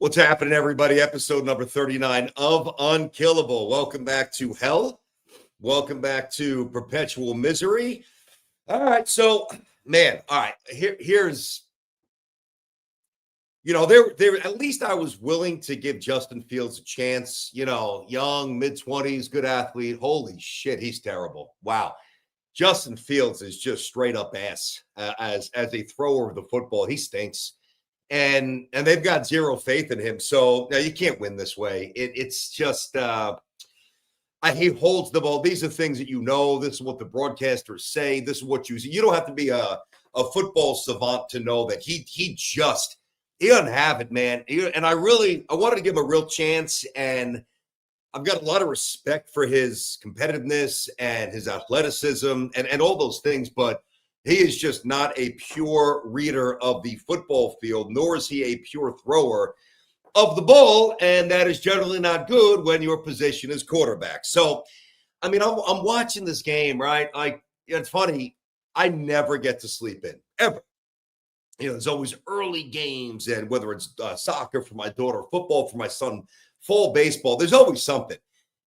What's happening, everybody? Episode number 39 of Unkillable. Welcome back to hell. Welcome back to perpetual misery. All right, so, man, all right, here's, there. At least I was willing to give Justin Fields a chance. Young, mid-20s, good athlete. Holy shit, he's terrible. Wow. Justin Fields is just straight up ass as a thrower of the football. He stinks. And they've got zero faith in him. So now you can't win this way. It's just he holds the ball. These are things that this is what the broadcasters say. This is what you don't have to be a football savant to know that he doesn't have it, man. And I wanted to give him a real chance, and I've got a lot of respect for his competitiveness and his athleticism and all those things, but he is just not a pure reader of the football field, nor is he a pure thrower of the ball, and that is generally not good when your position is quarterback. So, I mean, I'm watching this game, right? It's funny. I never get to sleep in, ever. There's always early games, and whether it's soccer for my daughter, football for my son, fall baseball, there's always something.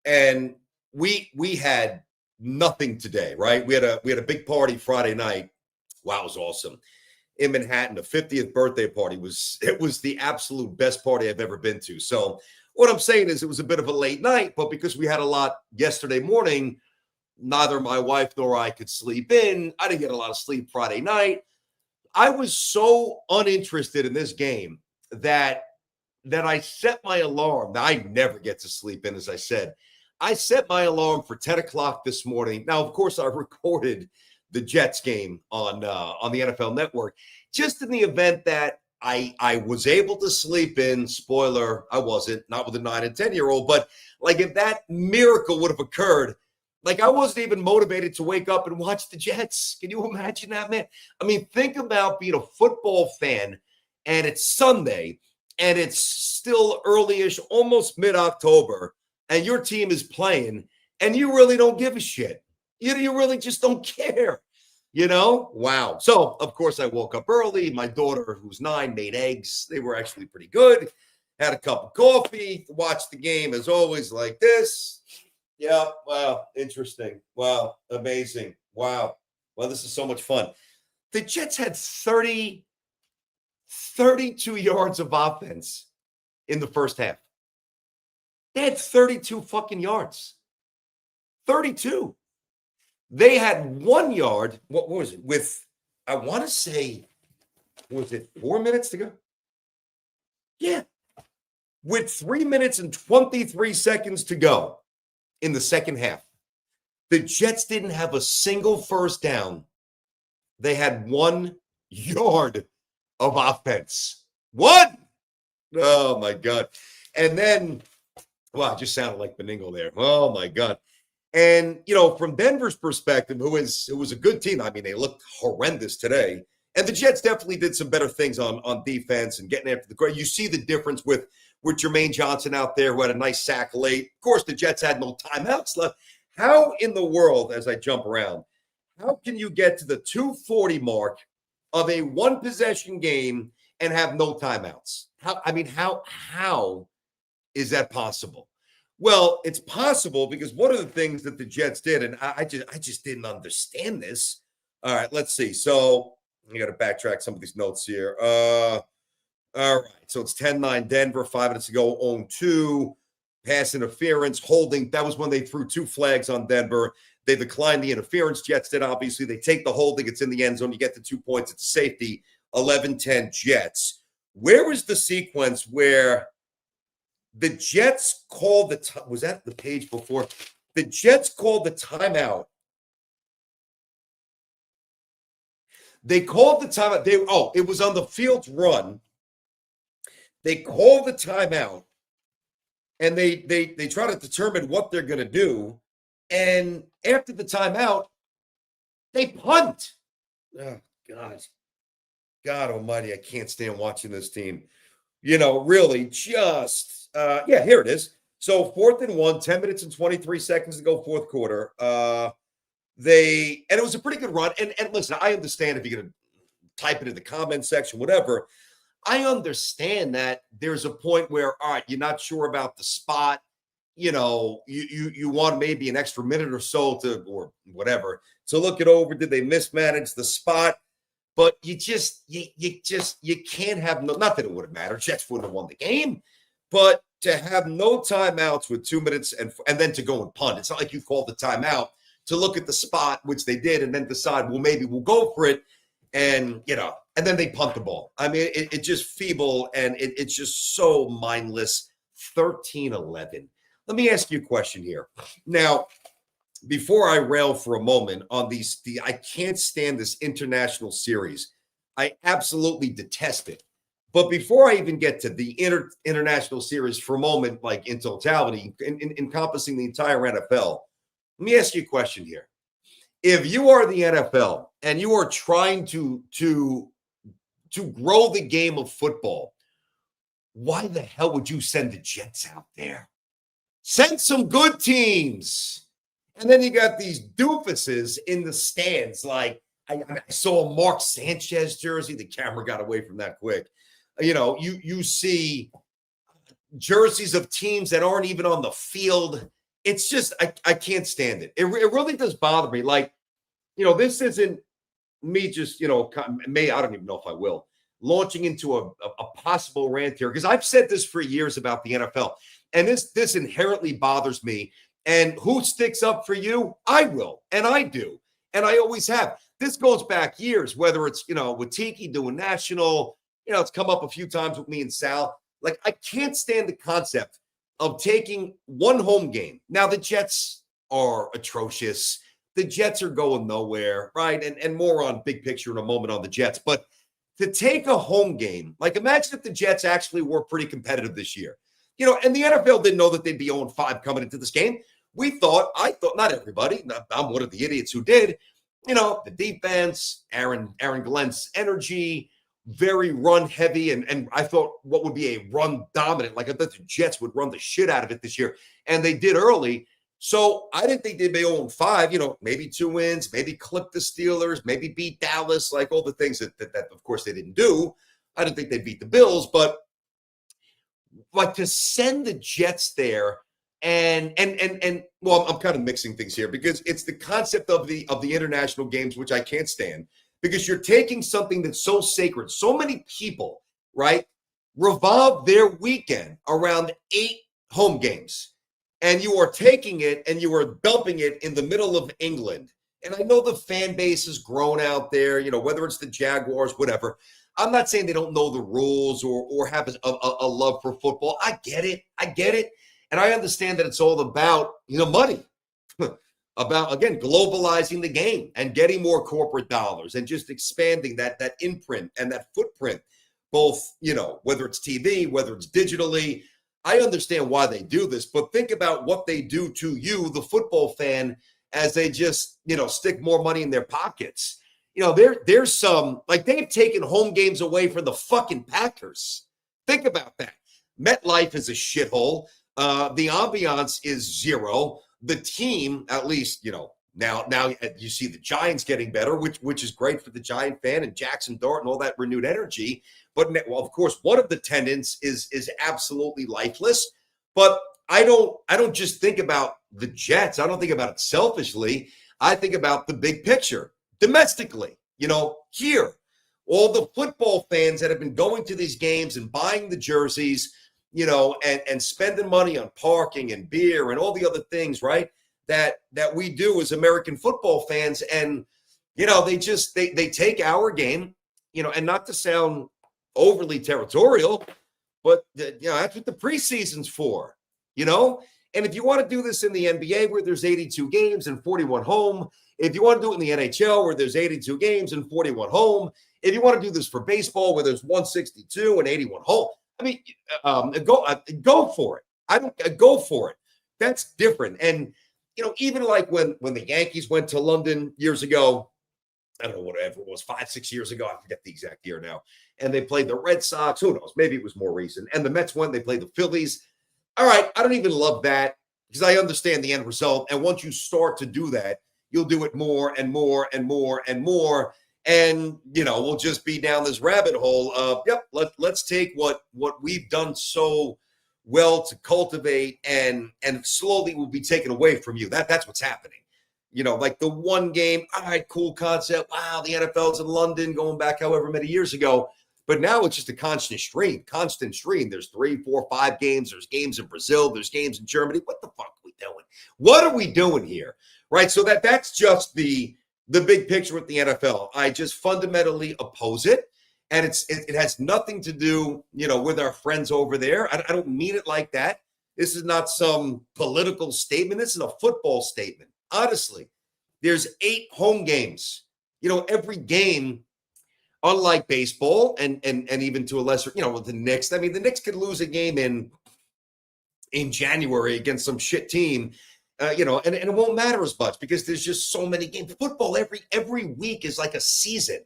And we had nothing today, right? We had a big party Friday night. Wow, it was awesome. In Manhattan, the 50th birthday party was the absolute best party I've ever been to. So what I'm saying is it was a bit of a late night, but because we had a lot yesterday morning, neither my wife nor I could sleep in. I didn't get a lot of sleep Friday night. I was so uninterested in this game that I set my alarm. Now, I never get to sleep in, as I said. I set my alarm for 10 o'clock this morning. Now, of course, I recorded the Jets game on the NFL Network, just in the event that I was able to sleep in. Spoiler, I wasn't, not with a 9 and 10-year-old, but like if that miracle would have occurred, like I wasn't even motivated to wake up and watch the Jets. Can you imagine that, man? I mean, think about being a football fan and it's Sunday and it's still early-ish, almost mid-October, and your team is playing, and you really don't give a shit. You really just don't care, Wow. So, of course, I woke up early. My daughter, who's 9, made eggs. They were actually pretty good. Had a cup of coffee, watched the game, as always, like this. Yeah, wow, interesting. Wow, amazing. Wow. Well, this is so much fun. The Jets had 32 yards of offense in the first half. They had 32 fucking yards. 32. They had 1 yard. What was it? I want to say, was it 4 minutes to go? Yeah. With 3 minutes and 23 seconds to go in the second half. The Jets didn't have a single first down. They had 1 yard of offense. What? Oh, my God. And then, well, it just sounded like Beningo there. Oh, my God. And, from Denver's perspective, who was a good team, I mean, they looked horrendous today. And the Jets definitely did some better things on defense and getting after the crowd. You see the difference with Jermaine Johnson out there, who had a nice sack late. Of course, the Jets had no timeouts left. How in the world, as I jump around, how can you get to the 2:40 mark of a one-possession game and have no timeouts? How is that possible? Well, it's possible because one of the things that the Jets did, and I just didn't understand this. All right, let's see. So you got to backtrack some of these notes here. All right, so it's 10-9 Denver, 5 minutes ago, 0-2, pass interference, holding. That was when they threw 2 flags on Denver. They declined the interference. Jets did, obviously. They take the holding. It's in the end zone. You get the 2 points. It's a safety, 11-10 Jets. Where was the sequence where the Jets called was that the page before? The Jets called the timeout. They called the timeout. It was on the Fields run. They called the timeout, and they try to determine what they're going to do. And after the timeout, they punt. Oh, God. God almighty, I can't stand watching this team. Really just here it is. So 4th and 1, 10 minutes and 23 seconds to go, fourth quarter. And it was a pretty good run. And listen, I understand if you're going to type it in the comment section, whatever. I understand that there's a point where, all right, you're not sure about the spot. You want maybe an extra minute or so to, or whatever, to look it over. Did they mismanage the spot? But you can't have no, not that it would have mattered. Jets would have won the game, but to have no timeouts with 2 minutes and then to go and punt. It's not like you called the timeout to look at the spot, which they did, and then decide, well, maybe we'll go for it. And and then they punt the ball. I mean, it's just feeble, and it's just so mindless. 13-11. Let me ask you a question here. Now, before I rail for a moment on I can't stand this international series. I absolutely detest it. But before I even get to the international series for a moment, like in totality, encompassing the entire NFL, let me ask you a question here. If you are the NFL and you are trying to grow the game of football, why the hell would you send the Jets out there? Send some good teams. And then you got these doofuses in the stands. Like I saw a Mark Sanchez jersey. The camera got away from that quick. You see jerseys of teams that aren't even on the field. It's just, I can't stand it. It really does bother me. Like, this isn't me just, I don't even know if I will, launching into a possible rant here, because I've said this for years about the NFL, and this inherently bothers me. And who sticks up for you? I will, and I do, and I always have. This goes back years, whether it's, with Tiki doing national, it's come up a few times with me and Sal. Like, I can't stand the concept of taking one home game. Now, the Jets are atrocious. The Jets are going nowhere, right? And more on big picture in a moment on the Jets. But to take a home game, like imagine if the Jets actually were pretty competitive this year. And the NFL didn't know that they'd be 0-5 coming into this game. I thought, not everybody, I'm one of the idiots who did, the defense, Aaron Glenn's energy, very run heavy. And I thought what would be a run dominant, like I thought the Jets would run the shit out of it this year. And they did early. So I didn't think they'd be 0-5, maybe 2 wins, maybe clip the Steelers, maybe beat Dallas, like all the things that of course they didn't do. I didn't think they'd beat the Bills, but like to send the Jets there and well, I'm kind of mixing things here because it's the concept of the international games, which I can't stand, because you're taking something that's so sacred. So many people, right, revolve their weekend around 8 home games. And you are taking it and you are dumping it in the middle of England. And I know the fan base has grown out there, whether it's the Jaguars, whatever. I'm not saying they don't know the rules or have a love for football. I get it. And I understand that it's all about, money, about, again, globalizing the game and getting more corporate dollars and just expanding that imprint and that footprint, both, whether it's TV, whether it's digitally. I understand why they do this, but think about what they do to you, the football fan, as they just, stick more money in their pockets. There's some, like, they've taken home games away from the fucking Packers. Think about that. MetLife is a shithole. The ambiance is zero. The team, at least, now you see the Giants getting better, which is great for the Giant fan and Jackson Dart and all that renewed energy. But, well, of course, one of the tendons is absolutely lifeless. But I don't just think about the Jets. I don't think about it selfishly. I think about the big picture domestically, here. All the football fans that have been going to these games and buying the jerseys, and spending money on parking and beer and all the other things, right, that we do as American football fans. And, they take our game, and not to sound overly territorial, but that's what the preseason's for, and if you want to do this in the NBA where there's 82 games and 41 home, if you want to do it in the NHL where there's 82 games and 41 home, if you want to do this for baseball where there's 162 and 81 home, I mean, go for it. Go for it. That's different. And, even like when the Yankees went to London years ago, I don't know, whatever it was, 5-6 years ago, I forget the exact year now. And they played the Red Sox. Who knows? Maybe it was more recent. And the Mets went, they played the Phillies. All right. I don't even love that because I understand the end result. And once you start to do that, you'll do it more and more and more and more. And, we'll just be down this rabbit hole of, let's take what we've done so well to cultivate and slowly will be taken away from you. That's what's happening. Like the one game, all right, cool concept. Wow, the NFL's in London going back however many years ago. But now it's just a constant stream. There's 3, 4, 5 games. There's games in Brazil. There's games in Germany. What the fuck are we doing? What are we doing here? Right? So that's just the big picture with the NFL. I just fundamentally oppose it. And it has nothing to do, with our friends over there. I don't mean it like that. This is not some political statement. This is a football statement. Honestly, there's 8 home games. Every game, unlike baseball and even to a lesser, with the Knicks. I mean, the Knicks could lose a game in January against some shit team, and it won't matter as much because there's just so many games. Football every week is like a season.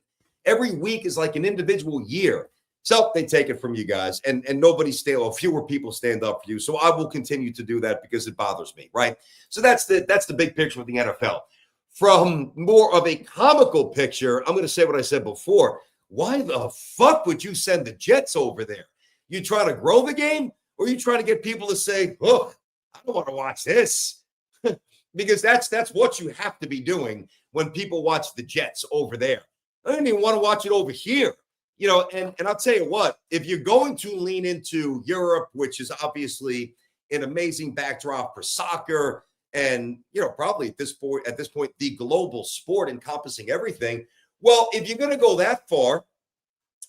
Every week is like an individual year. So they take it from you guys, and fewer people stand up for you. So I will continue to do that because it bothers me, right? So that's the big picture with the NFL. From more of a comical picture, I'm going to say what I said before. Why the fuck would you send the Jets over there? You trying to grow the game, or you trying to get people to say, "Oh, I don't want to watch this," because that's what you have to be doing when people watch the Jets over there. I don't even want to watch it over here. And I'll tell you what, if you're going to lean into Europe, which is obviously an amazing backdrop for soccer, and probably at this point, the global sport encompassing everything. Well, if you're going to go that far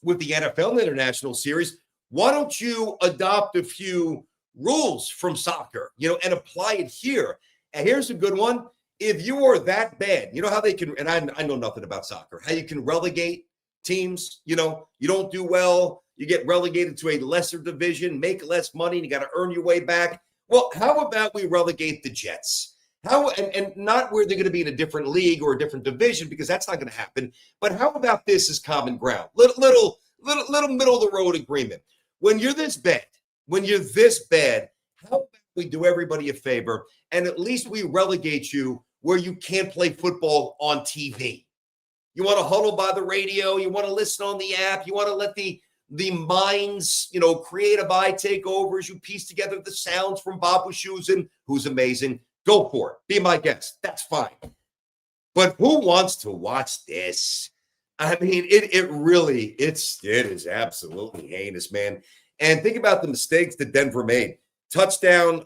with the NFL International Series, why don't you adopt a few rules from soccer, and apply it here? And here's a good one. If you are that bad, you know how they can, and I know nothing about soccer, how you can relegate teams. You don't do well, you get relegated to a lesser division, make less money, and you got to earn your way back. Well, how about we relegate the Jets? And not where they're going to be in a different league or a different division, because that's not going to happen. But how about this as common ground? Little middle of the road agreement. When you're this bad, how about we do everybody a favor and at least we relegate you where you can't play football on TV? You want to huddle by the radio, you want to listen on the app, you want to let the mind's, creative eye take over as you piece together the sounds from Bob Wischusen, who's amazing. Go for it. Be my guest. That's fine. But who wants to watch this? I mean, it is absolutely heinous, man. And think about the mistakes that Denver made. Touchdown,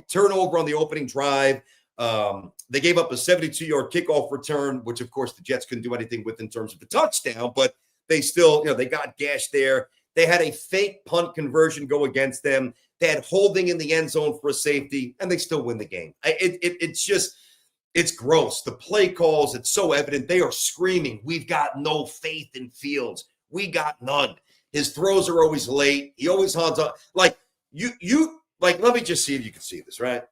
turnover on the opening drive. They gave up a 72-yard kickoff return, which, of course, the Jets couldn't do anything with in terms of the touchdown, but they still, they got gashed there. They had a fake punt conversion go against them. They had holding in the end zone for a safety, and they still win the game. It's gross. The play calls, it's so evident. They are screaming, "We've got no faith in Fields. We got none." His throws are always late. He always hands up. Like, let me just see if you can see this, right?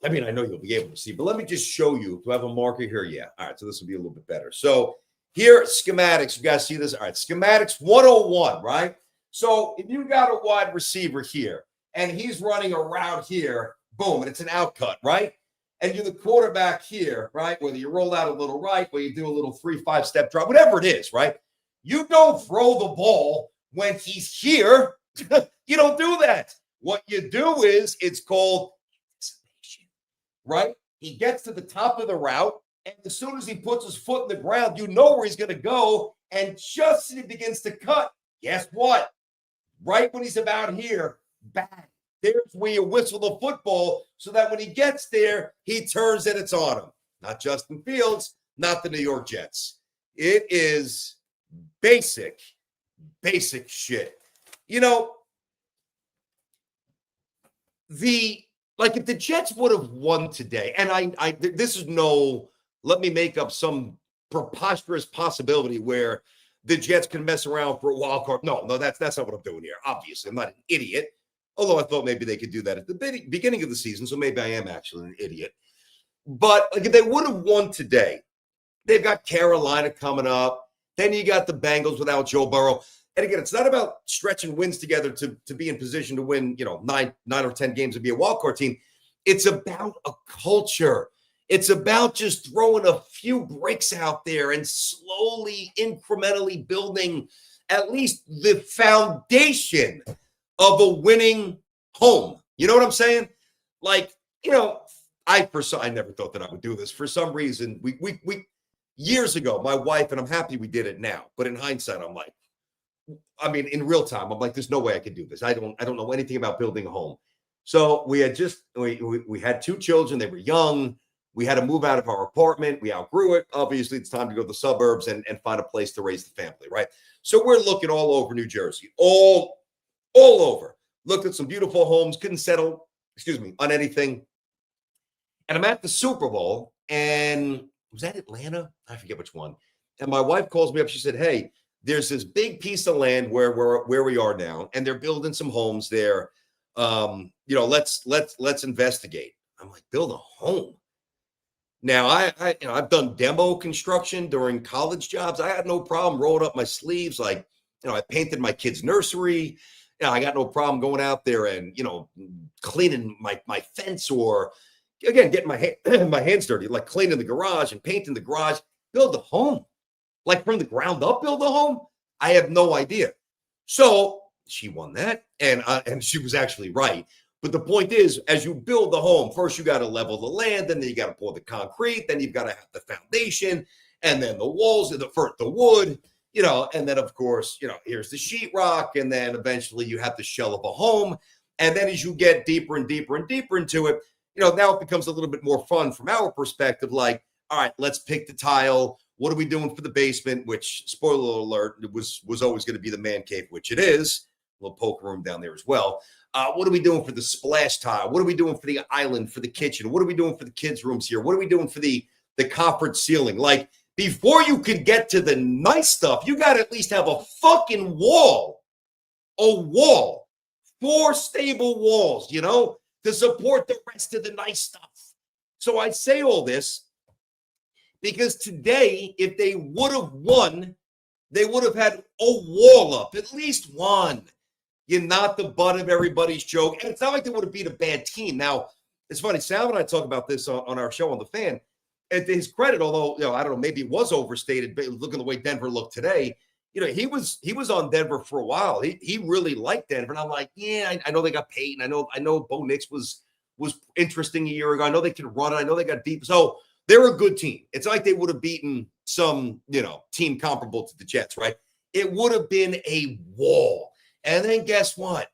I mean, I know you'll be able to see, but let me just show you. Do I have a marker here? Yeah. All right, so this will be a little bit better. So here, schematics. You guys see this? All right, schematics 101, right? So if you got a wide receiver here, and he's running a route here, boom, and it's an out cut, right? And you're the quarterback here, right? Whether you roll out a little right, whether you do a little 3-5 step drop, whatever it is, right? You don't throw the ball when he's here. You don't do that. What you do is, it's called anticipation, right? He gets to the top of the route, and as soon as he puts his foot in the ground, you know where he's going to go. And just as he begins to cut, guess what? Right when he's about here, bang. There's where you whistle the football so that when he gets there, he turns and it's on him. Not Justin Fields, not the New York Jets. It is basic shit. If the Jets would have won today, and this is let me make up some preposterous possibility where the Jets can mess around for a wild card. No, that's not what I'm doing here. Obviously, I'm not an idiot. Although I thought maybe they could do that at the beginning of the season, so maybe I am actually an idiot. But if they would have won today, they've got Carolina coming up. Then you got the Bengals without Joe Burrow. And again, it's not about stretching wins together to be in position to win, 9 or 10 games and be a wild card team. It's about a culture. It's about just throwing a few bricks out there and slowly, incrementally building at least the foundation of a winning home. You know what I'm saying? Like, I never thought that I would do this. For some reason, we years ago, my wife, and I'm happy we did it now, but in hindsight, I'm like, in real time, I'm like, there's no way I could do this. I don't know anything about building a home. So we had we had two children. They were young. We had to move out of our apartment. We outgrew it. Obviously, it's time to go to the suburbs and find a place to raise the family, right? So we're looking all over New Jersey, all over. Looked at some beautiful homes, couldn't settle, on anything. And I'm at the Super Bowl, and was that Atlanta? I forget which one. And my wife calls me up. She said, "Hey, there's this big piece of land where we are now, and they're building some homes there. Let's investigate." I'm like, build a home. Now I've done demo construction during college jobs. I had no problem rolling up my sleeves. Like, I painted my kid's nursery. I got no problem going out there and, cleaning my fence, or again, getting my hands dirty, like cleaning the garage and painting the garage. Build a home, like from the ground up, build a home. I have no idea. So she won that, and she was actually right. But the point is, as you build the home, first you got to level the land, and then you got to pour the concrete, then you've got to have the foundation, and then the walls, the wood, and then of course, here's the sheetrock, and then eventually you have the shell of a home. And then as you get deeper and deeper and deeper into it, now it becomes a little bit more fun from our perspective. Like, all right, let's pick the tile. What are we doing for the basement? Which, spoiler alert, was always going to be the man cave, which it is. A little poker room down there as well. What are we doing for the splash tile? What are we doing for the island, for the kitchen? What are we doing for the kids' rooms here? What are we doing for the coffered ceiling? Like, before you can get to the nice stuff, you got to at least have a fucking wall. A wall. 4 stable walls, to support the rest of the nice stuff. So I say all this because today, if they would have won, they would have had a wall up, at least one. You're not the butt of everybody's joke. And it's not like they would have beat a bad team. Now, it's funny, Sal and I talk about this on our show on The Fan. And to his credit, although, I don't know, maybe it was overstated, but looking the way Denver looked today, he was on Denver for a while. He really liked Denver. And I'm like, yeah, I know they got Peyton. I know Bo Nix was interesting a year ago. I know they can run it. I know they got deep. So they're a good team. It's like they would have beaten some, team comparable to the Jets, right? It would have been a wall. And then guess what?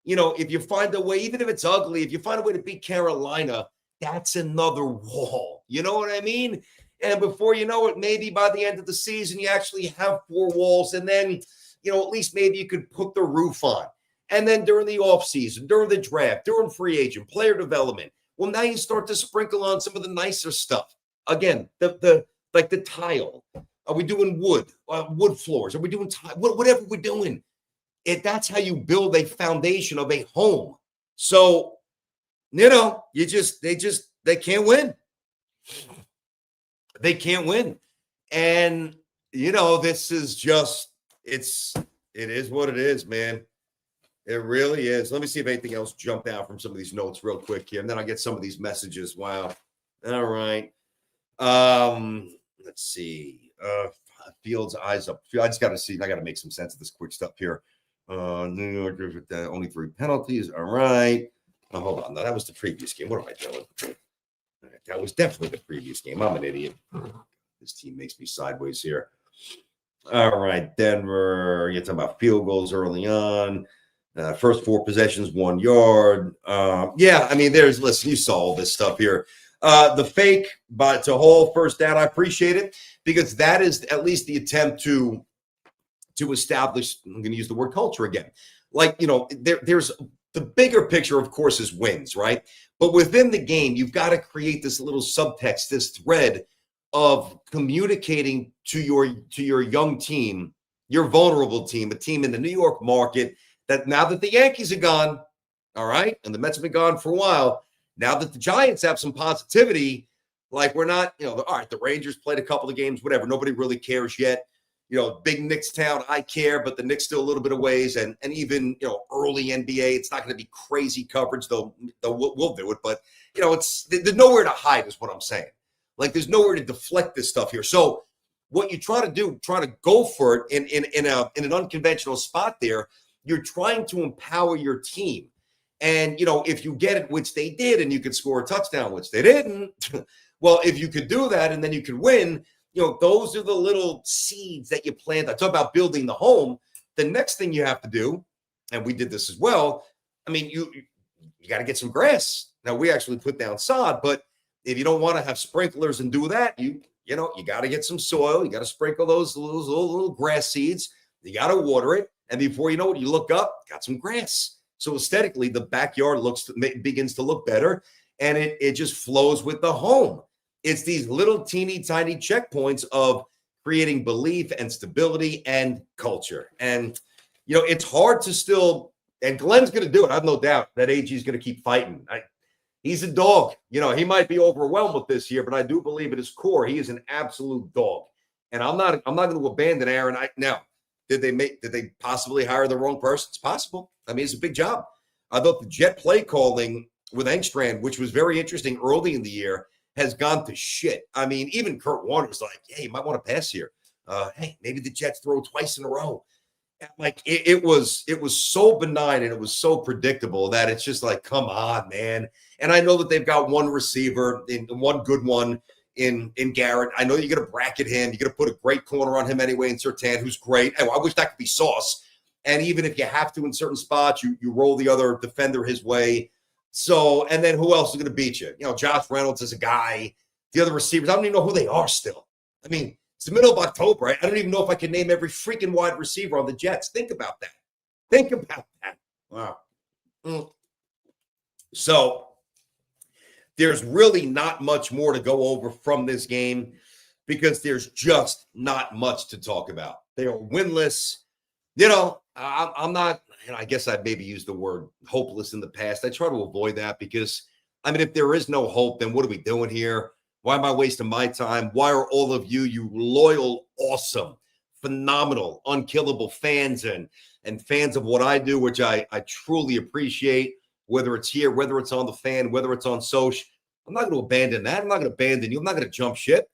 If you find a way, even if it's ugly, if you find a way to beat Carolina, that's another wall. You know what I mean? And before you know it, maybe by the end of the season, you actually have 4 walls. And then, at least maybe you could put the roof on. And then during the offseason, during the draft, during free agent, player development, well, now you start to sprinkle on some of the nicer stuff. Again, the tile. Are we doing wood floors? Are we doing tile? Whatever we're doing. That's how you build a foundation of a home. So, they can't win. They can't win. And, this is just, it is what it is, man. It really is. Let me see if anything else jumped out from some of these notes real quick here. And then I'll get some of these messages. Wow. All right. Let's see. Fields eyes up. I just got to see. I got to make some sense of this quick stuff here. New York with only 3 penalties. All right. Oh, hold on. No, that was the previous game. What am I doing? All right, that was definitely the previous game. I'm an idiot. This team makes me sideways here. All right, Denver. You're talking about field goals early on. First 4 possessions, 1 yard. Listen, you saw all this stuff here. The fake, but to whole first down, I appreciate it because that is at least the attempt to establish, I'm going to use the word culture again. Like, there's the bigger picture, of course, is wins, right? But within the game, you've got to create this little subtext, this thread of communicating to your young team, your vulnerable team, a team in the New York market, that now that the Yankees are gone, all right, and the Mets have been gone for a while, now that the Giants have some positivity, like we're not, all right, the Rangers played a couple of games, whatever, nobody really cares yet. Big Knicks town, I care, but the Knicks still a little bit of ways, and even early NBA, it's not going to be crazy coverage, though we'll do it. But there's nowhere to hide, is what I'm saying. Like there's nowhere to deflect this stuff here. So what you try to do, try to go for it in an unconventional spot there, you're trying to empower your team. And, if you get it, which they did, and you could score a touchdown, which they didn't, well, if you could do that and then you could win, those are the little seeds that you plant. I talk about building the home. The next thing you have to do, and we did this as well, I mean, you got to get some grass. Now, we actually put down sod, but if you don't want to have sprinklers and do that, you got to get some soil. You got to sprinkle those little grass seeds. You got to water it. And before you know it, you look up, got some grass. So aesthetically, the backyard begins to look better, and it just flows with the home. It's these little teeny tiny checkpoints of creating belief and stability and culture. And, it's hard to still, and Glenn's going to do it. I have no doubt that AG is going to keep fighting. He's a dog. He might be overwhelmed with this year, but I do believe at his core, he is an absolute dog. And I'm not going to abandon Aaron. Now, did they possibly hire the wrong person? It's possible. I mean, it's a big job. I thought the jet play calling with Engstrand, which was very interesting early in the year, has gone to shit. I mean, even Kurt Warner's like, hey, you might want to pass here. Hey, maybe the Jets throw twice in a row. Like it was so benign and it was so predictable that it's just like, come on, man. And I know that they've got one receiver, one good one in Garrett. I know you're going to bracket him. You're going to put a great corner on him anyway in Surtain, who's great. I wish that could be Sauce. And even if you have to in certain spots, you roll the other defender his way. So, and then who else is going to beat you? Josh Reynolds is a guy. The other receivers, I don't even know who they are still. I mean, it's the middle of October. I don't even know if I can name every freaking wide receiver on the Jets. Think about that. Think about that. Wow. So there's really not much more to go over from this game because there's just not much to talk about. They are winless. I'm not, I guess I've maybe used the word hopeless in the past. I try to avoid that because, I mean, if there is no hope, then what are we doing here? Why am I wasting my time? Why are all of you loyal, awesome, phenomenal, unkillable fans and fans of what I do, which I truly appreciate, whether it's here, whether it's on the fan, whether it's on social. I'm not going to abandon that. I'm not going to abandon you. I'm not going to jump ship,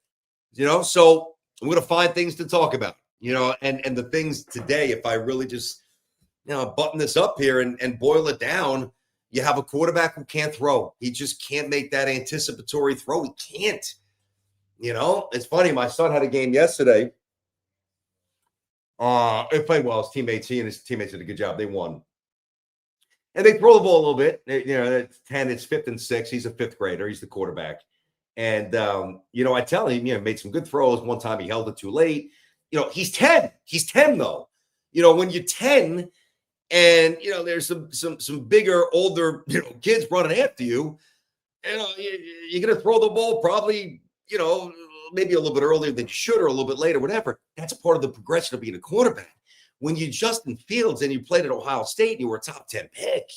so I'm going to find things to talk about, and the things today, if I really just, button this up here and boil it down, you have a quarterback who can't throw. He just can't make that anticipatory throw. He can't. It's funny. My son had a game yesterday. It played well. His teammates, he and his teammates did a good job. They won. And they throw the ball a little bit. It's 10, it's 5th and 6. He's a 5th grader. He's the quarterback. And, I tell him, made some good throws. One time he held it too late. He's 10. He's 10, though. When you're 10 and, there's some bigger, older, kids running after you, you're going to throw the ball probably, maybe a little bit earlier than you should or a little bit later, whatever. That's a part of the progression of being a quarterback. When you Justin Fields and you played at Ohio State and you were a top 10 pick,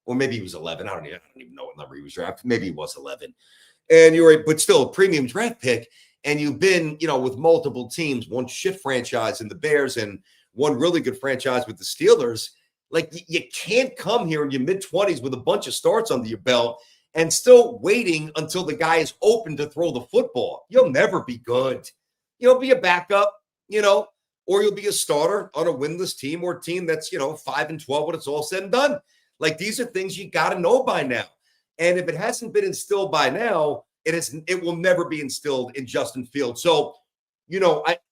or maybe he was 11. I don't even know what number he was drafted. Maybe he was 11. And but still a premium draft pick. And you've been, with multiple teams, one shit franchise in the Bears and one really good franchise with the Steelers. Like you can't come here in your mid-20s with a bunch of starts under your belt and still waiting until the guy is open to throw the football. You'll never be good. You'll be a backup, or you'll be a starter on a winless team or a team that's, 5-12 when it's all said and done. Like these are things you got to know by now. And if it hasn't been instilled by now, it will never be instilled in Justin Fields. So,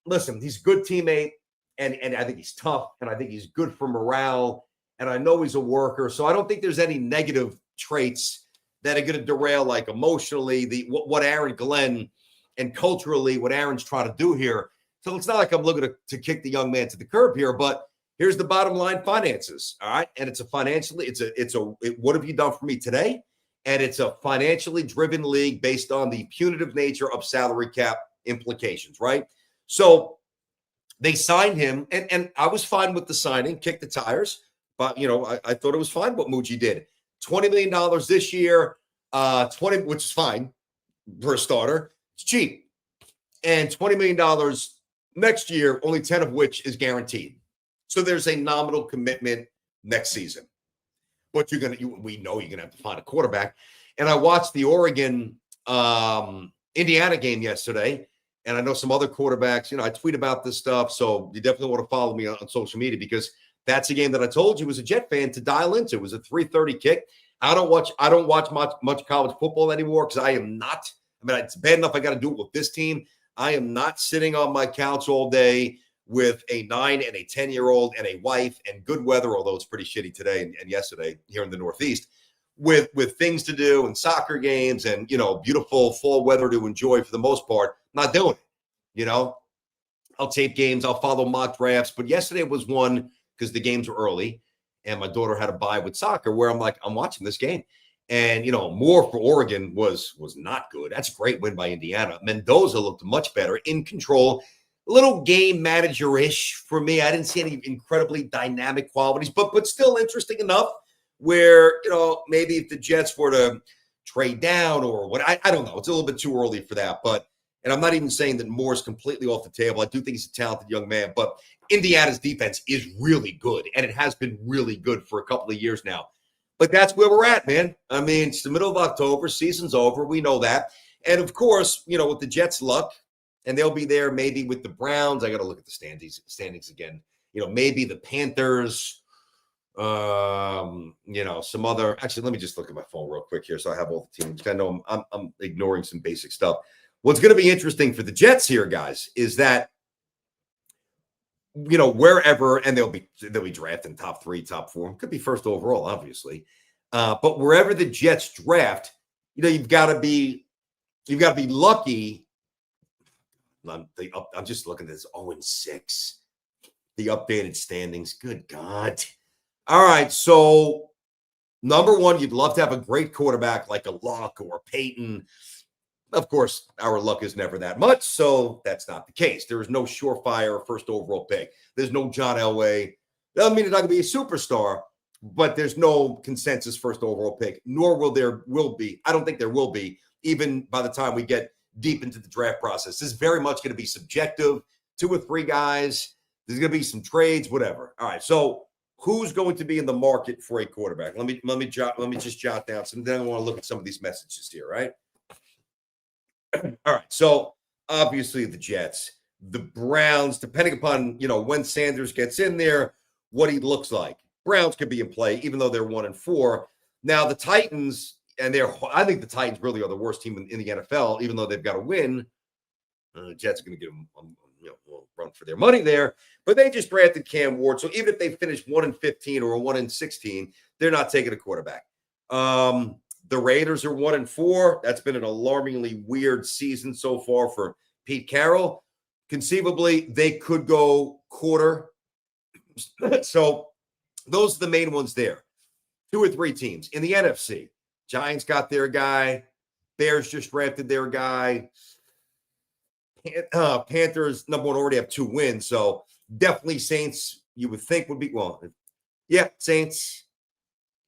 listen, he's a good teammate and I think he's tough and I think he's good for morale. And I know he's a worker. So I don't think there's any negative traits that are going to derail, like emotionally, what Aaron Glenn and culturally what Aaron's trying to do here. So it's not like I'm looking to kick the young man to the curb here, but here's the bottom line: finances. All right. And it's what have you done for me today? And it's a financially driven league based on the punitive nature of salary cap implications. Right. So they signed him and I was fine with the signing, kick the tires, but I thought it was fine what Muji did. $20 million this year, 20, which is fine for a starter. It's cheap. And $20 million next year, only 10 of which is guaranteed. So there's a nominal commitment next season. But we know you're going to have to find a quarterback. And I watched the Oregon Indiana game yesterday, and I know some other quarterbacks, I tweet about this stuff, so you definitely want to follow me on social media because that's a game that I told you as a Jet fan to dial into. It was a 3:30 kick. I don't watch much college football anymore because I am not. I mean, it's bad enough I got to do it with this team. I am not sitting on my couch all day with a 9 and a 10-year-old and a wife and good weather, although it's pretty shitty today and yesterday here in the Northeast, with things to do and soccer games and, beautiful fall weather to enjoy for the most part. Not doing it, I'll tape games. I'll follow mock drafts. But yesterday was one because the games were early and my daughter had a bye with soccer where I'm like, I'm watching this game. And, Moore for Oregon was not good. That's a great win by Indiana. Mendoza looked much better, in control, a little game manager-ish for me. I didn't see any incredibly dynamic qualities, but still interesting enough where, maybe if the Jets were to trade down or what, I don't know. It's a little bit too early for that. And I'm not even saying that Moore's completely off the table. I do think he's a talented young man, but Indiana's defense is really good, and it has been really good for a couple of years now. But that's where we're at, man. I mean, it's the middle of October. Season's over. We know that. And, of course, with the Jets' luck, and they'll be there maybe with the Browns. I got to look at the standings again. Maybe the Panthers, some other – actually, let me just look at my phone real quick here so I have all the teams. I know I'm ignoring some basic stuff. What's going to be interesting for the Jets here, guys, is that, wherever, and they'll be drafting top 3, top 4, could be first overall, obviously. But wherever the Jets draft, you've got to be lucky. I'm just looking at this 0-6, the updated standings. Good God. All right. So number one, you'd love to have a great quarterback like a Luck or a Peyton. Of course, our luck is never that much, so that's not the case. There is no surefire first overall pick. There's no John Elway. Doesn't mean it's not going to be a superstar, but there's no consensus first overall pick, nor will be. I don't think there will be, even by the time we get deep into the draft process. This is very much going to be subjective. 2 or 3 guys. There's going to be some trades, whatever. All right, so who's going to be in the market for a quarterback? Let me just jot down some. Then I want to look at some of these messages here, right? All right, so obviously the Jets, the Browns, depending upon, when Sanders gets in there, what he looks like. Browns could be in play, even though they're 1-4. Now the Titans, I think the Titans really are the worst team in the NFL, even though they've got to win. The Jets are going to give them a run for their money there, but they just drafted Cam Ward. So even if they finish 1-15 or 1-16, they're not taking a quarterback. The Raiders are 1-4. That's been an alarmingly weird season so far for Pete Carroll. Conceivably, they could go quarter. So those are the main ones there. 2 or 3 teams. In the NFC, Giants got their guy. Bears just drafted their guy. Panthers, number one, already have 2 wins. So definitely Saints, you would think would be, Saints.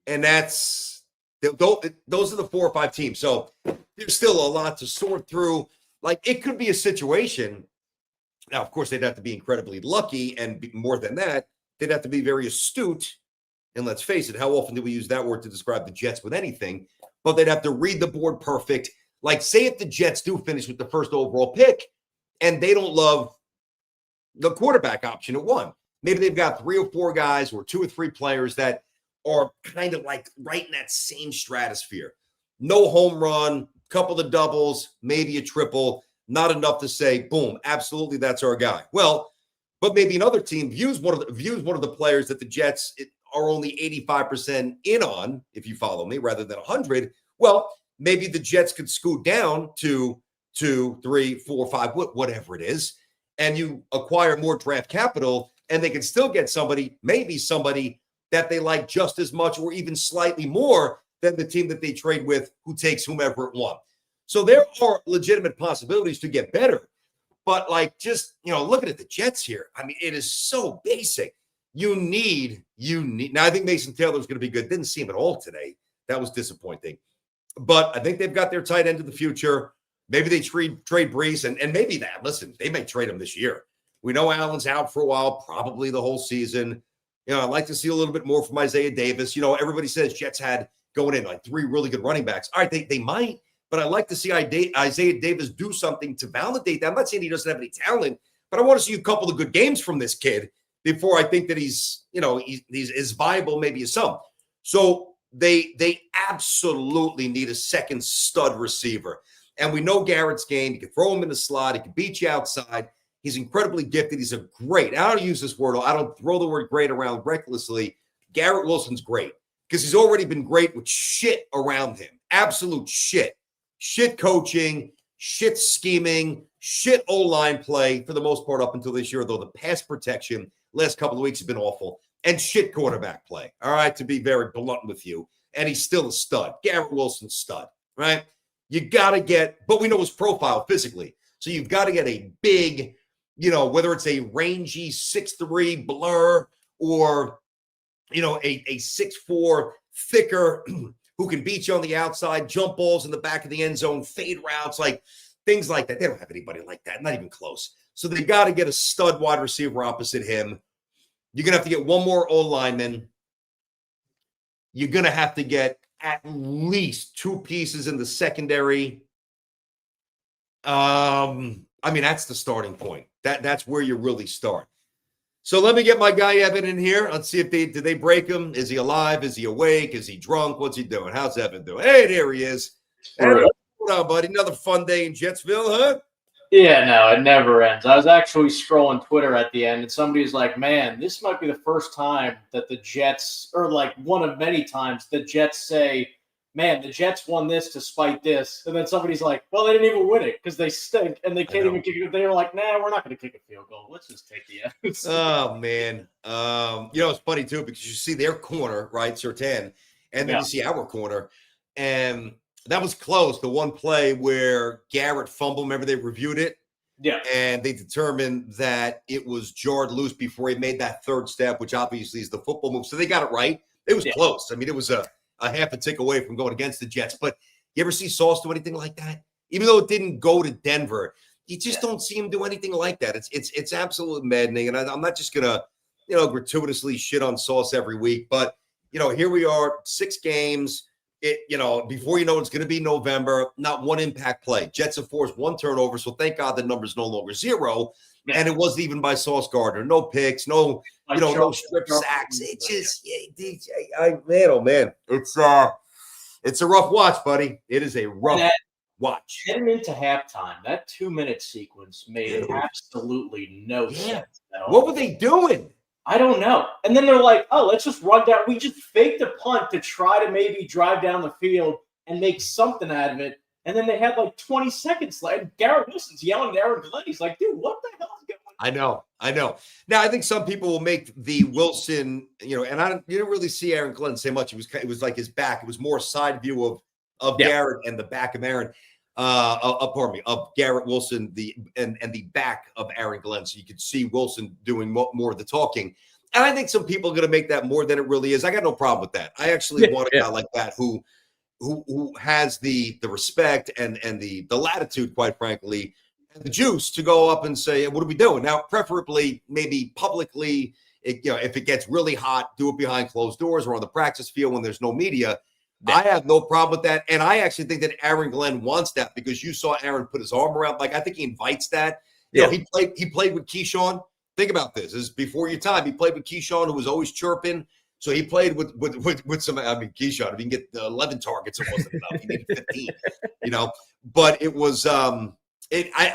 And those are the 4 or 5 teams. So there's still a lot to sort through. Like, it could be a situation. Now, of course, they'd have to be incredibly lucky. And more than that, they'd have to be very astute. And let's face it, how often do we use that word to describe the Jets with anything? But they'd have to read the board perfect. Like, say if the Jets do finish with the first overall pick and they don't love the quarterback option at 1. Maybe they've got 3 or 4 guys or 2 or 3 players that are kind of like right in that same stratosphere. No home run, couple of doubles, maybe a triple, not enough to say, boom, absolutely, that's our guy. Well, but maybe another team views one of the players that the Jets are only 85% in on, if you follow me, rather than 100. Well, maybe the Jets could scoot down to 2, 3, 4, 5, whatever it is, and you acquire more draft capital, and they can still get somebody that they like just as much or even slightly more than the team that they trade with who takes whomever at 1. So there are legitimate possibilities to get better. But just, looking at the Jets here, I mean, it is so basic. You need. Now, I think Mason Taylor's going to be good. Didn't see him at all today. That was disappointing. But I think they've got their tight end of the future. Maybe they trade Brees, and maybe that. Listen, they may trade him this year. We know Allen's out for a while, probably the whole season. I'd like to see a little bit more from Isaiah Davis. Everybody says Jets had going in 3 really good running backs. All right, they might, but I like to see Isaiah Davis do something to validate that. I'm not saying he doesn't have any talent, but I want to see a couple of good games from this kid before I think that he's as viable maybe as some. So they absolutely need a second stud receiver. And we know Garrett's game. You can throw him in the slot. He can beat you outside. He's incredibly gifted. He's a great, I don't use this word, I don't throw the word great around recklessly. Garrett Wilson's great because he's already been great with shit around him. Absolute shit. Shit coaching, shit scheming, shit O-line play for the most part up until this year, though the pass protection last couple of weeks has been awful, and shit quarterback play, all right, to be very blunt with you. And he's still a stud. Garrett Wilson's stud, right? You got to get, but we know his profile physically. So you've got to get a big, whether it's a rangy 6'3" blur or, a 6'4" thicker who can beat you on the outside, jump balls in the back of the end zone, fade routes, like things like that. They don't have anybody like that, not even close. So they got to get a stud wide receiver opposite him. You're going to have to get one more O-lineman. You're going to have to get at least two pieces in the secondary. That's the starting point. That's where you really start. So let me get my guy Evan in here. Let's see if did they break him? Is he alive? Is he awake? Is he drunk? What's he doing? How's Evan doing? Hey, there he is. Evan, what's up, buddy? Another fun day in Jetsville, huh? Yeah, no, it never ends. I was actually scrolling Twitter at the end, and somebody's like, man, this might be the first time that the Jets, or like one of many times, the Jets say, man, the Jets won this to spite this. And then somebody's like, well, they didn't even win it because they stink, and they can't even kick it. They're like, nah, we're not going to kick a field goal. Let's just take the F's. Oh, man. It's funny, too, because you see their corner, right, Surtain, and then you see our corner, and that was close. The one play where Garrett fumbled, remember they reviewed it? Yeah. And they determined that it was jarred loose before he made that third step, which obviously is the football move. So they got it right. It was close. I mean, it was a half a tick away from going against the Jets. But you ever see Sauce do anything like that? Even though it didn't go to Denver, you just don't see him do anything like that. It's absolutely maddening. And I'm not just going to, gratuitously shit on Sauce every week. But, here we are, 6 games. Before you know it's going to be November, not one impact play. Jets have forced 1 turnover, so thank God the number's no longer 0. Yeah. And it wasn't even by Sauce Gardner. No picks, no strip sacks. It's just, oh man, it's a rough watch, buddy. It is a rough watch. Heading into halftime, that 2-minute sequence made absolutely no sense at all. What were they doing? I don't know. And then they're like, oh, let's just run down. We just faked a punt to try to maybe drive down the field and make something out of it. And then they had like 20 seconds left. And Garrett Wilson's yelling at Aaron Glenn. He's like, dude, what the hell is going on? I know. Now, I think some people will make the Wilson, and you didn't really see Aaron Glenn say much. It was like his back. It was more side view of Garrett and the back of Aaron. Of Garrett Wilson, the back of Aaron Glenn, so you could see Wilson doing more of the talking. And I think some people are going to make that more than it really is. I got no problem with that. I actually want a guy like that who has the respect and the latitude, quite frankly, and the juice to go up and say, what are we doing now? Preferably, maybe publicly. If it gets really hot, do it behind closed doors or on the practice field when there's no media. I have no problem with that. And I actually think that Aaron Glenn wants that because you saw Aaron put his arm around. Like, I think he invites that. He played with Keyshawn. Think about this. This is before your time. He played with Keyshawn, who was always chirping. So he played with some, Keyshawn, if he can get 11 targets, it wasn't enough. He needed 15, But it was, I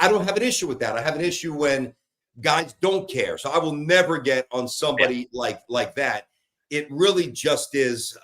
don't have an issue with that. I have an issue when guys don't care. So I will never get on somebody like that. It really just is,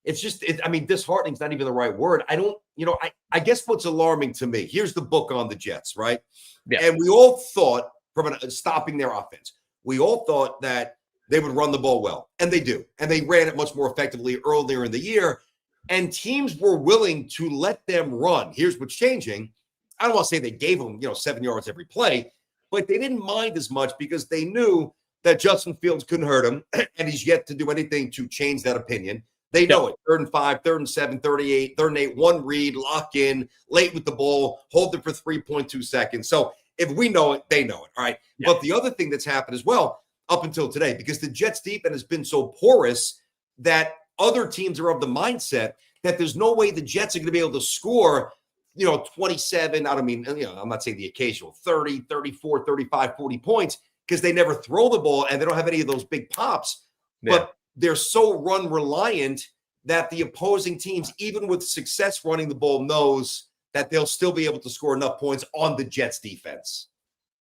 it's just, disheartening is not even the right word. I guess what's alarming to me, here's the book on the Jets, right? Yeah. And we all thought from stopping their offense, we all thought that they would run the ball well, and they do. And they ran it much more effectively earlier in the year, and teams were willing to let them run. Here's what's changing. I don't want to say they gave them, 7 yards every play, but they didn't mind as much because they knew that Justin Fields couldn't hurt him, and he's yet to do anything to change that opinion. They know it. 3rd and 5, 3rd and 7, 38, 3rd and 8, one read, lock in, late with the ball, hold it for 3.2 seconds. So if we know it, they know it. All right. Yeah. But the other thing that's happened as well up until today, because the Jets defense has been so porous that other teams are of the mindset that there's no way the Jets are going to be able to score, 27. I don't mean, I'm not saying the occasional 30, 34, 35, 40 points because they never throw the ball and they don't have any of those big pops. Yeah. But they're so run reliant that the opposing teams, even with success running the ball, knows that they'll still be able to score enough points on the Jets defense.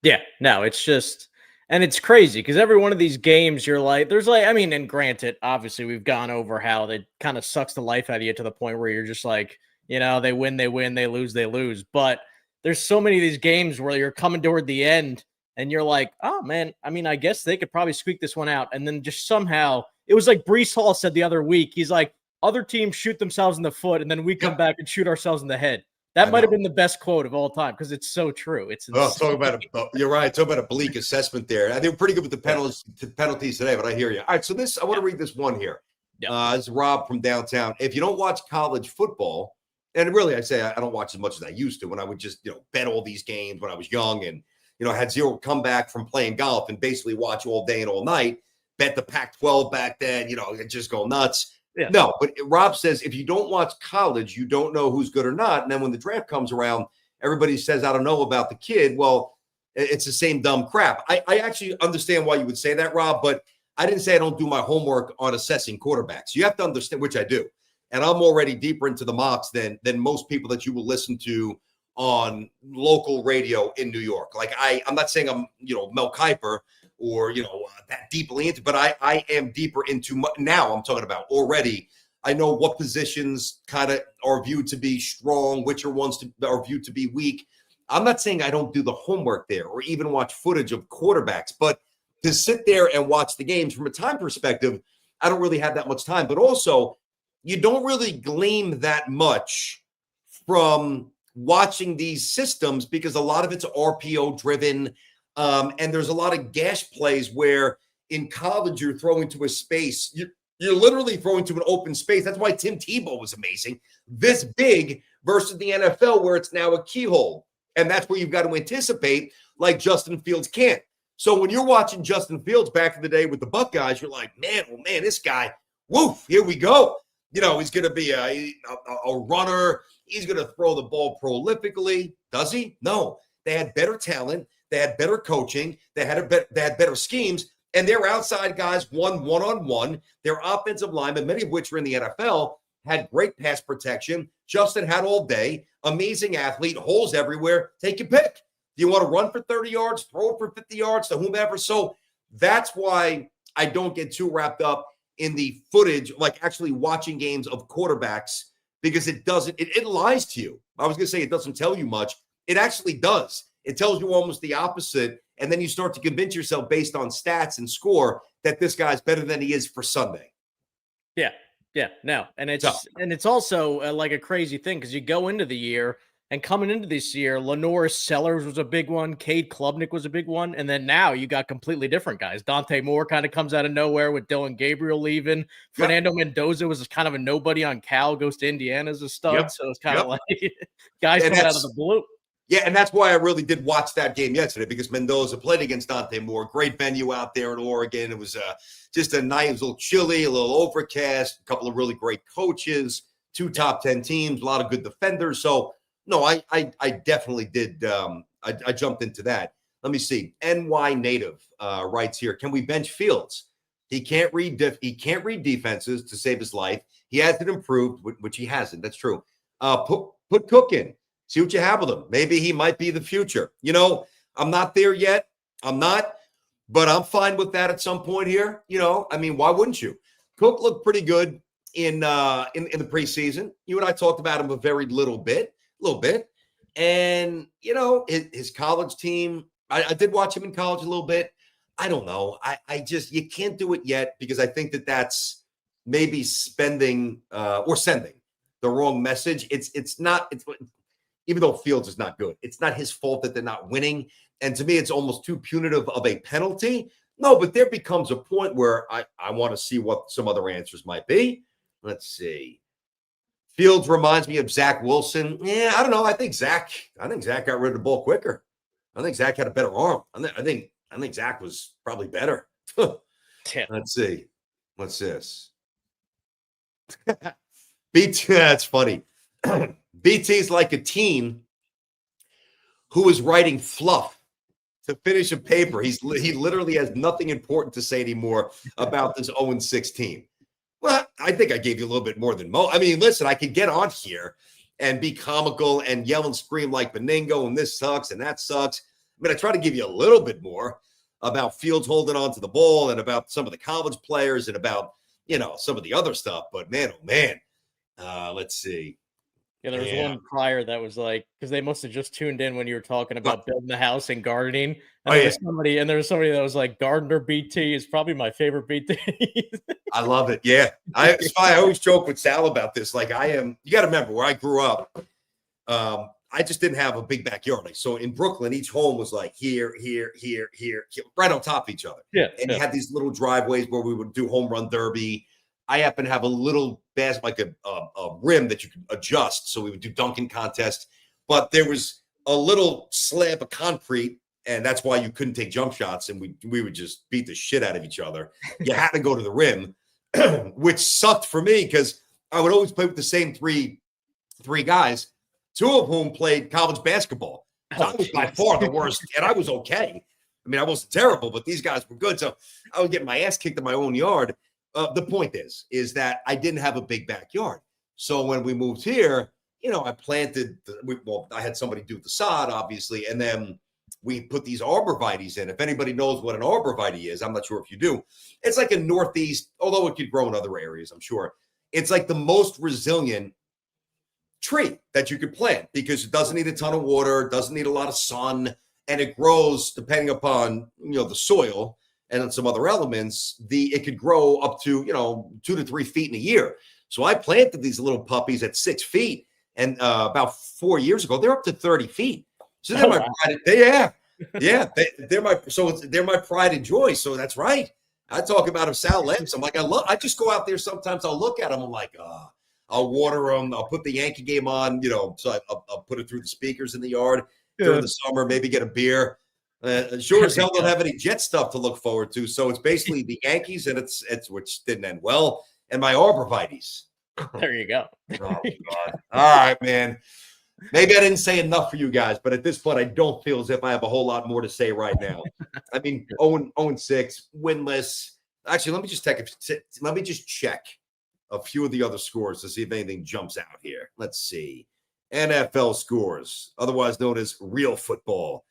Yeah, no, it's just, and it's crazy because every one of these games you're like, and granted, obviously we've gone over how it kind of sucks the life out of you to the point where you're just like, they win, they lose, they lose. But there's so many of these games where you're coming toward the end and you're like, oh man, I guess they could probably squeak this one out. And then just somehow, it was like Breece Hall said the other week, he's like, other teams shoot themselves in the foot and then we come back and shoot ourselves in the head. That might have been the best quote of all time because it's so true. It's talk about you're right. Talk about a bleak assessment there. They were pretty good with the penalties today, but I hear you. All right, so I want to read this one here. It's Rob from downtown. If you don't watch college football, and really I say I don't watch as much as I used to when I would just bet all these games when I was young and had zero comeback from playing golf and basically watch all day and all night. Bet the Pac-12 back then, just go nuts. Yeah. No, but Rob says if you don't watch college, you don't know who's good or not. And then when the draft comes around, everybody says, I don't know about the kid. Well, it's the same dumb crap. I actually understand why you would say that, Rob, but I didn't say I don't do my homework on assessing quarterbacks. You have to understand, which I do. And I'm already deeper into the mocks than most people that you will listen to on local radio in New York. Like I'm not saying I'm, Mel Kiper or, that deeply into, but I am deeper into now. I'm talking about already. I know what positions kind of are viewed to be strong, which are ones are viewed to be weak. I'm not saying I don't do the homework there or even watch footage of quarterbacks, but to sit there and watch the games from a time perspective, I don't really have that much time. But also, you don't really glean that much from watching these systems because a lot of it's RPO driven. And there's a lot of gash plays where in college you're throwing to a space. You're literally throwing to an open space. That's why Tim Tebow was amazing. This big versus the NFL where it's now a keyhole. And that's where you've got to anticipate like Justin Fields can't. So when you're watching Justin Fields back in the day with the Buckeyes, you're like, man, this guy, woof, here we go. He's going to be a runner. He's going to throw the ball prolifically. Does he? No. They had better talent. They had better coaching. They had better schemes. And their outside guys won one-on-one. Their offensive linemen, many of which were in the NFL, had great pass protection. Justin had all day. Amazing athlete. Holes everywhere. Take your pick. Do you want to run for 30 yards? Throw it for 50 yards to whomever? So that's why I don't get too wrapped up in the footage, like actually watching games of quarterbacks, because it lies to you. I was going to say it doesn't tell you much. It actually does. It tells you almost the opposite. And then you start to convince yourself based on stats and score that this guy's better than he is for Sunday. Yeah, no. And it's also like a crazy thing because you go into the year and coming into this year, Lenoris Sellers was a big one. Cade Klubnik was a big one. And then now you got completely different guys. Dante Moore kind of comes out of nowhere with Dylan Gabriel leaving. Fernando Mendoza was kind of a nobody on Cal, goes to Indiana as a stud. So it's kind of like guys coming out of the blue. Yeah, and that's why I really did watch that game yesterday because Mendoza played against Dante Moore. Great venue out there in Oregon. It was just a night. It was a little chilly, a little overcast, a couple of really great coaches, 2 top 10 teams, a lot of good defenders. So, no, I definitely did. I jumped into that. Let me see. NY Native writes here, can we bench Fields? He can't read defenses to save his life. He hasn't improved, which he hasn't. That's true. Put Cook in. See what you have with him. Maybe he might be the future. I'm not there yet. I'm not, but I'm fine with that at some point here. Why wouldn't you? Cook looked pretty good in the preseason. You and I talked about him a very little bit. And, his college team, I did watch him in college a little bit. I don't know. You can't do it yet because I think that's maybe spending or sending the wrong message. It's not, even though Fields is not good, it's not his fault that they're not winning. And to me, it's almost too punitive of a penalty. No, but there becomes a point where I want to see what some other answers might be. Let's see. Fields reminds me of Zach Wilson. Yeah, I don't know. I think Zach got rid of the ball quicker. I think Zach had a better arm. I think Zach was probably better. Let's see. What's this? BT, that's funny. BT's like a teen who is writing fluff to finish a paper. He literally has nothing important to say anymore about this 0-6 team. Well, I think I gave you a little bit more than Mo. I mean, listen, I could get on here and be comical and yell and scream like Beningo, and this sucks and that sucks. I mean, I try to give you a little bit more about Fields holding on to the ball and about some of the college players and about, some of the other stuff. But man, oh man, let's see. Yeah, there was one prior that was like, because they must have just tuned in when you were talking about building the house and gardening. And there was somebody that was like, Gardner BT is probably my favorite BT. I love it. Yeah. I always joke with Sal about this. Like you got to remember where I grew up. I just didn't have a big backyard. So in Brooklyn, each home was like here, right on top of each other. Yeah. And you had these little driveways where we would do home run derby. I happen to have a little basket, like a rim that you could adjust. So we would do dunking contests. But there was a little slab of concrete, and that's why you couldn't take jump shots. And we would just beat the shit out of each other. You had to go to the rim, which sucked for me because I would always play with the same three guys, two of whom played college basketball. So I was by far the worst, and I was okay. I mean, I wasn't terrible, but these guys were good. So I was getting my ass kicked in my own yard. The point is that I didn't have a big backyard. So when we moved here, I planted, I had somebody do the sod, obviously, and then we put these arborvitaes in. If anybody knows what an arborvitae is, I'm not sure if you do. It's like a northeast, although it could grow in other areas, I'm sure. It's like the most resilient tree that you could plant because it doesn't need a ton of water, doesn't need a lot of sun, and it grows depending upon, the soil and some other elements, it could grow up to, 2 to 3 feet in a year. So I planted these little puppies at 6 feet. And about 4 years ago, they're up to 30 feet. So they're my pride. They're my pride and joy. So that's right. I talk about them, Sal Lentz. I'm like, I just go out there. Sometimes I'll look at them. I'm like, I'll water them. I'll put the Yankee game on, so I'll put it through the speakers in the yard during the summer, maybe get a beer. Sure as hell don't have any Jet stuff to look forward to. So it's basically the Yankees, and it's which didn't end well, and my arborvitaes. There you go. Oh, God. All right, man. Maybe I didn't say enough for you guys, but at this point, I don't feel as if I have a whole lot more to say right now. I mean, 0-6, winless. Actually, let me just check a few of the other scores to see if anything jumps out here. Let's see. NFL scores, otherwise known as real football.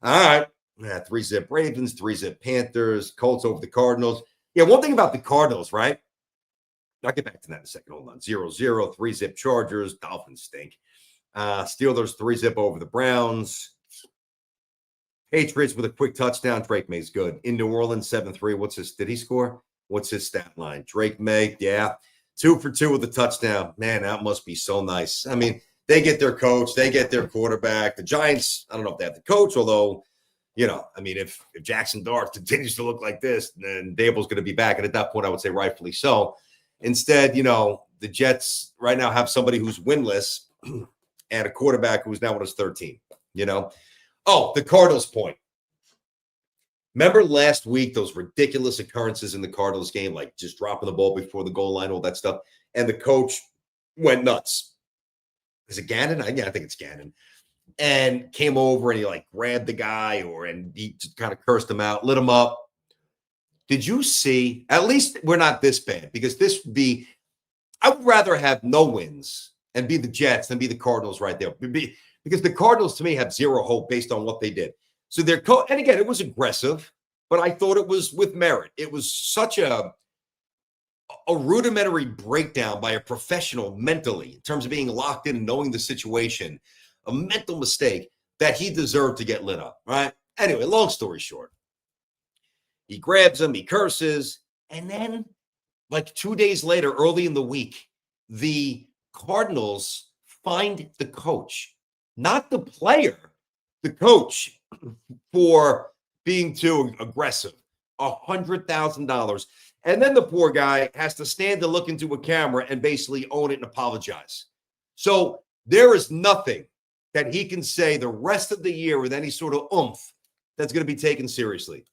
All right. 3-zip Ravens, 3-zip Panthers, Colts over the Cardinals. Yeah, one thing about the Cardinals, right? I'll get back to that in a second. Hold on. 0-0, 3-zip Chargers. Dolphins stink. Steelers 3-zip over the Browns. Patriots with a quick touchdown. Drake May's good. In New Orleans, 7-3. Did he score? What's his stat line? Drake May, yeah. 2 for 2 with a touchdown. Man, that must be so nice. I mean, they get their coach, they get their quarterback. The Giants, I don't know if they have the coach, although, if Jackson Dart continues to look like this, then Dable's going to be back. And at that point, I would say rightfully so. Instead, the Jets right now have somebody who's winless and a quarterback who's now on his 13, Oh, the Cardinals point. Remember last week, those ridiculous occurrences in the Cardinals game, like just dropping the ball before the goal line, all that stuff. And the coach went nuts. Is it Gannon? Yeah, I think it's Gannon. And came over and he grabbed the guy and he just kind of cursed him out, lit him up. Did you see? At least we're not this bad because I would rather have no wins and be the Jets than be the Cardinals right there. Because the Cardinals to me have zero hope based on what they did. So and again, it was aggressive, but I thought it was with merit. It was such a rudimentary breakdown by a professional mentally in terms of being locked in and knowing the situation, a mental mistake that he deserved to get lit up, right? Anyway, long story short, he grabs him, he curses, and then 2 days later, early in the week, the Cardinals fined the coach, not the player, the coach, for being too aggressive, $100,000. And then the poor guy has to stand and look into a camera and basically own it and apologize. So there is nothing that he can say the rest of the year with any sort of oomph that's going to be taken seriously.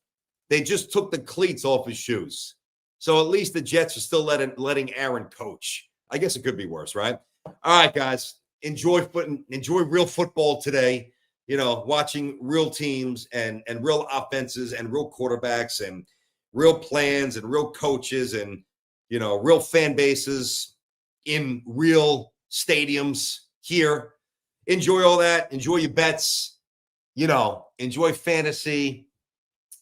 They just took the cleats off his shoes. So at least the Jets are still letting Aaron coach. I guess it could be worse, right? All right, guys. Enjoy real football today. You know, watching real teams and real offenses and real quarterbacks and real plans and real coaches and, you know, real fan bases in real stadiums here. Enjoy all that. Enjoy your bets. You know, enjoy fantasy.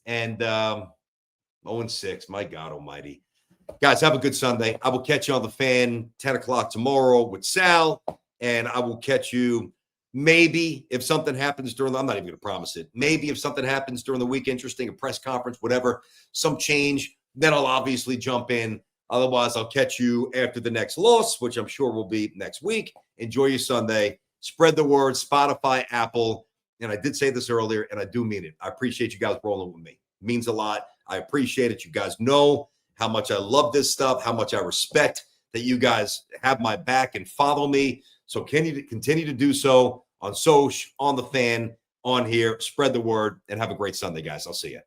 And 0-6. My God almighty. Guys, have a good Sunday. I will catch you on the Fan 10 o'clock tomorrow with Sal. And I will catch you maybe if something happens I'm not even going to promise it. Maybe if something happens during the week, interesting, a press conference, whatever, some change, then I'll obviously jump in. Otherwise, I'll catch you after the next loss, which I'm sure will be next week. Enjoy your Sunday. Spread the word, Spotify, Apple. And I did say this earlier, and I do mean it. I appreciate you guys rolling with me. It means a lot. I appreciate it. You guys know how much I love this stuff, how much I respect that you guys have my back and follow me. So can you continue to do so on Soch, on the Fan, on here. Spread the word, and have a great Sunday, guys. I'll see you.